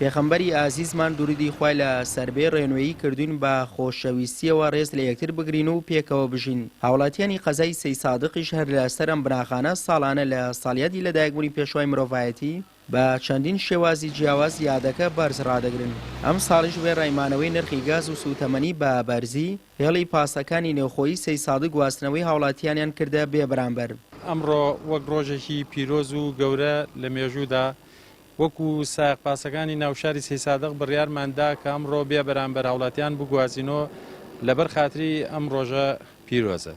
پێغەمبەری ئازیزمان دووردی خوای لە سەربێ ڕێنوێیی کردوین بە خۆشەویستیەوە ڕێز لە یەکتر بگرین و پێکەوە بژین. هاوڵاتیانی قەزای سەی سادقیش هەر لەسەر ئەم بناخانە ساڵانە لە ساڵیادی لەدایکبوونی پێشوای مرۆڤایەتی بە چەندین شێوازی جیاواز یادەکە بەرز ڕدەگرن. ئەم ساڵیش بێ ڕێیمانەوەی نرخی گاز و سوتەمەنی بە بەرزی هێڵی پاسەکانی نێوخۆیی سەی سادق گواستنەوەی هاوڵاتیانیان کردە بێ بەرامبەر. ئەمڕۆ وەک ڕۆژێکی پیرۆز و گەورە لە مێژوودا وەکو سایق پاسەکانی ناوشاری سەی سادق بڕیارماندا کە ئەمڕۆ بێ بەرامبەر هاوڵاتیان بگوازینەوە لەبەر خاتری ئەم ڕۆژە پیرۆزە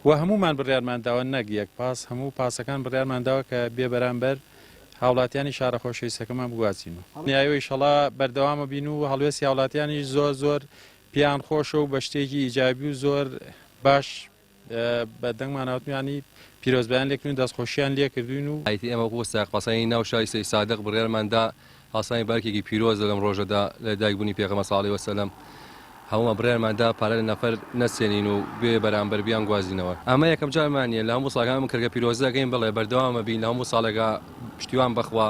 و هەمومان بڕیارمانداوە نەک یەک پاس هەموو پاسەکان بڕیارمانداوە کە بێ بەرامبەر هاوڵاتیانی شارە خۆشەویستەکەمان بگوازینەوە. نیایەوە ئیشەڵا بەردەوامە بین و هەڵوێستی هاوڵاتیانی زۆر پیان خۆشە و بە شتێکی ئیجابی و زۆر باش بە دەنگماناوتمیانی پیرۆزبیان لێکردن دەستخۆشییان لێ کردوین و ئایتی ئەمە بۆ ساقپاسانی ناوشاری سەی سادق بڕێرماندا هەڵسانی بارکێکی پیرۆز لەم ڕۆژەدا لە دایکبوونی پێغەمبەر صلی الله علیه وسلم هەموو بڕێرماندا پارە لە نەفەر نەسێنین و بێ بەرامبەر بیان گوازینەوە. ئەمە یەکەم جارمانیە لە هەموو ساڵەکان کردگە پیرۆزەکەین بڵێ بەردەوامە بین لە هەموو ساڵێکا پشتیوان بەخوا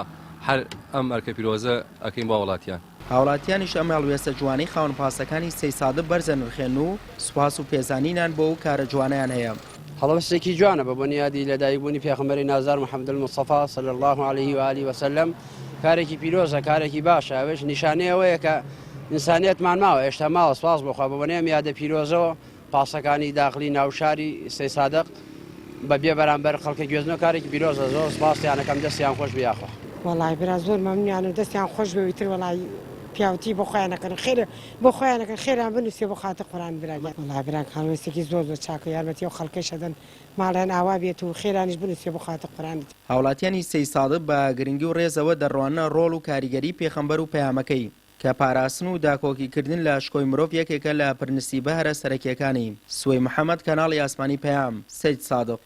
هەر ئەم ئەرکە پیرۆزە ئەکەین بۆ وڵاتیان. هاوڵاتیانیش ئەم هەڵوێستە جوانەی خاوەن پاسەکانی سەی سادق بەرزە نرخێن و سوپاس و پێزانینان بۆ ئەو کارە جوانەیان هەیە. هەڵوێستێکی جوانە بە بنیادی لەدایکبوونی پێغەمبەری نازار محەممەد الموستەفا صلی الله علیه و آله وسلم کارێکی پیرۆزە کارێکی باشە ئەوەش نیشانەیەوەیە کە ئینسانیەتمان ماوە هێشتا ماوە سپاس بخوا بە بەنێم یادە پیرۆزەوە پاسەکانی داخلی ناوشاری سەی سادق بە بێ بەرامبەر خەڵکە گوێزنەوە کارێکی پیرۆزە زۆر سپاسیانەکەم دەستیان خۆش بیاخوا. وەڵای برا زۆر مەمنونیان و دەستیان خۆش بێتر وەڵای پیاوتی بۆ خۆیانەکەن خێرە بۆ خۆیانەکەن خێران بنووسێ بۆ خاتە قورآن براگەن. وەڵای بران هەڵوێستێکی زۆر چاکە یارمەتی و خەڵکەی شەدەن ماڵیان ئاوا بێت و خێرانیش بنووسێ بۆ خاتە قورآن. هاوڵاتیانی سەی سادق بە گرنگی و ڕێزەوە دەڕوانە ڕۆڵ و کاریگەری پێغەمبەر و پەیامەکەی کە پاراستن و داکۆکیکردن لە شکۆی مرۆڤ یەکێکە لە پرنسیبە هەرە سەرەکیەکانی. سوێی محەممەد کەناڵی ئاسمانی پەیام سەید سادق.